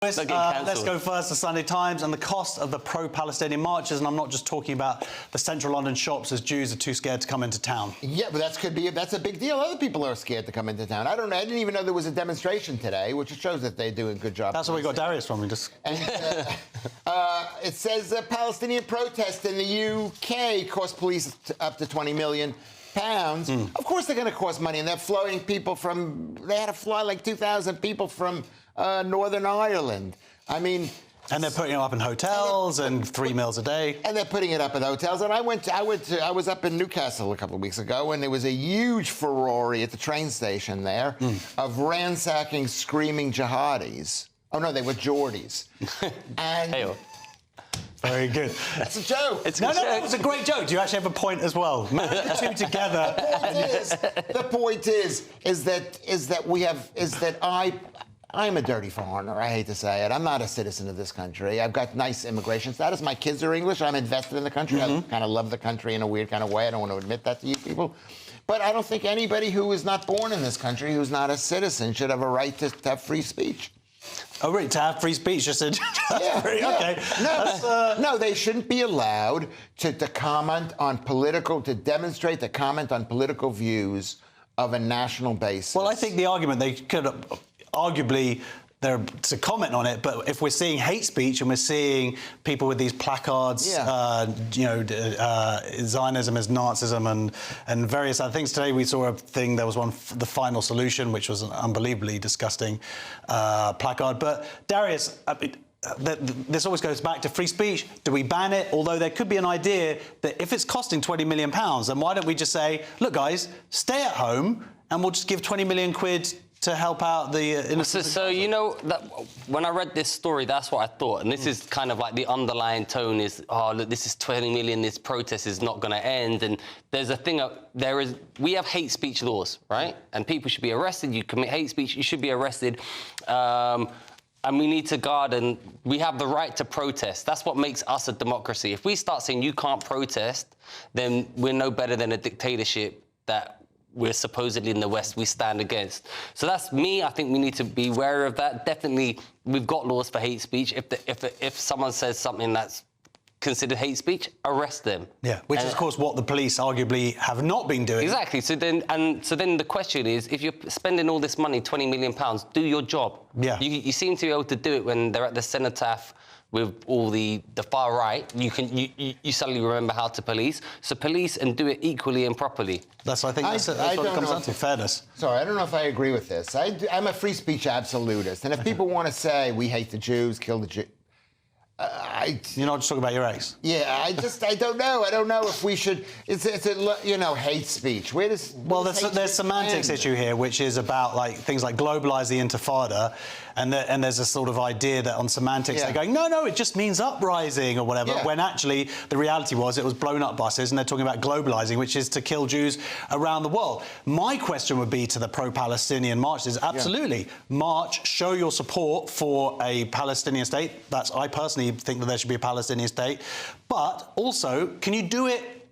Let's go first to Sunday Times and the cost of the pro-Palestinian marches, and I'm not just talking about the central London shops as Jews are too scared to come into town. Yeah, but that's a big deal. Other people are scared to come into town. I don't know. I didn't even know there was a demonstration today, which shows that they're doing a good job. That's where we got Darius from. It says Palestinian protests in the UK cost police up to £20 million. Of course they're going to cost money, and they're flying people from. They had to fly like 2,000 people from Northern Ireland. I mean, and they're putting it up in hotels and 3 meals a day. And they're putting it up in hotels. And I was up in Newcastle a couple of weeks ago, and there was a huge Ferrari at the train station there of ransacking, screaming jihadis. Oh no, they were Geordies. And. Hey-o. Very good. That's a joke. It was a great joke. Do you actually have a point as well? Marry the two together. The point is that I'm a dirty foreigner. I hate to say it. I'm not a citizen of this country. I've got nice immigration status. My kids are English. I'm invested in the country. I kind of love the country in a weird kind of way. I don't want to admit that to you people. But I don't think anybody who is not born in this country, who's not a citizen, should have a right to have free speech. Oh, really? To have free speech? Just okay. No, they shouldn't be allowed to comment on to demonstrate, to comment on political views of a national basis. Well, I think the argument they could arguably to comment on it, but if we're seeing hate speech and we're seeing people with these placards, Zionism is Nazism and various other things. Today we saw a thing, there was one, The Final Solution, which was an unbelievably disgusting placard. But Darius, this always goes back to free speech. Do we ban it? Although there could be an idea that if it's costing £20 million, then why don't we just say, look, guys, stay at home and we'll just give 20 million quid to help out the innocent. So you know, that when I read this story, that's what I thought. And this is kind of like the underlying tone is, oh, look, this is 20 million, this protest is not going to end. And there's a thing, we have hate speech laws, right? And people should be arrested. You commit hate speech, you should be arrested. And we need to guard, and we have the right to protest. That's what makes us a democracy. If we start saying you can't protest, then we're no better than a dictatorship that we're supposedly in the West, we stand against. So that's me. I think we need to be wary of that. Definitely, we've got laws for hate speech. If someone says something that's considered hate speech, arrest them. Yeah, which is, of course, what the police arguably have not been doing. Exactly. So then the question is, if you're spending all this money, £20 million, do your job. Yeah. You seem to be able to do it when they're at the cenotaph with all the far right. You suddenly remember how to police. So police and do it equally and properly. That's what it comes down to, fairness. Sorry, I don't know if I agree with this. I'm a free speech absolutist. And if people want to say, we hate the Jews, kill the Jews, You're not just talking about your ex. Yeah, I don't know. I don't know if we should. It's hate speech. Where does there's semantics issue here, which is about things like globalise the Intifada, and there's a sort of idea that on semantics they're going, no, it just means uprising or whatever. Yeah. When actually the reality was it was blown up buses, and they're talking about globalising, which is to kill Jews around the world. My question would be to the pro-Palestinian marches: absolutely, march, show your support for a Palestinian state. I personally think that there should be a Palestinian state, but also, can you do it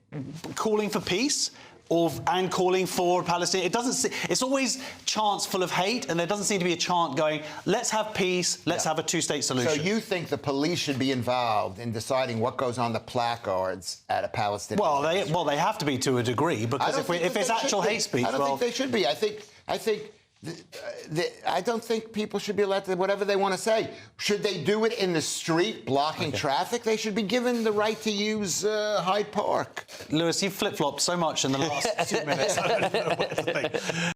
calling for peace and calling for Palestine? It's always chants full of hate, and there doesn't seem to be a chant going, let's have peace, let's have a two-state solution. So you think the police should be involved in deciding what goes on the placards at a Palestinian? Well, they have to be to a degree, because if it's actual hate speech, I don't think they should be. I don't think people should be allowed to whatever they want to say. Should they do it in the street, blocking traffic? They should be given the right to use Hyde Park. Lewis, you've flip-flopped so much in the last 2 minutes. I don't know what to think.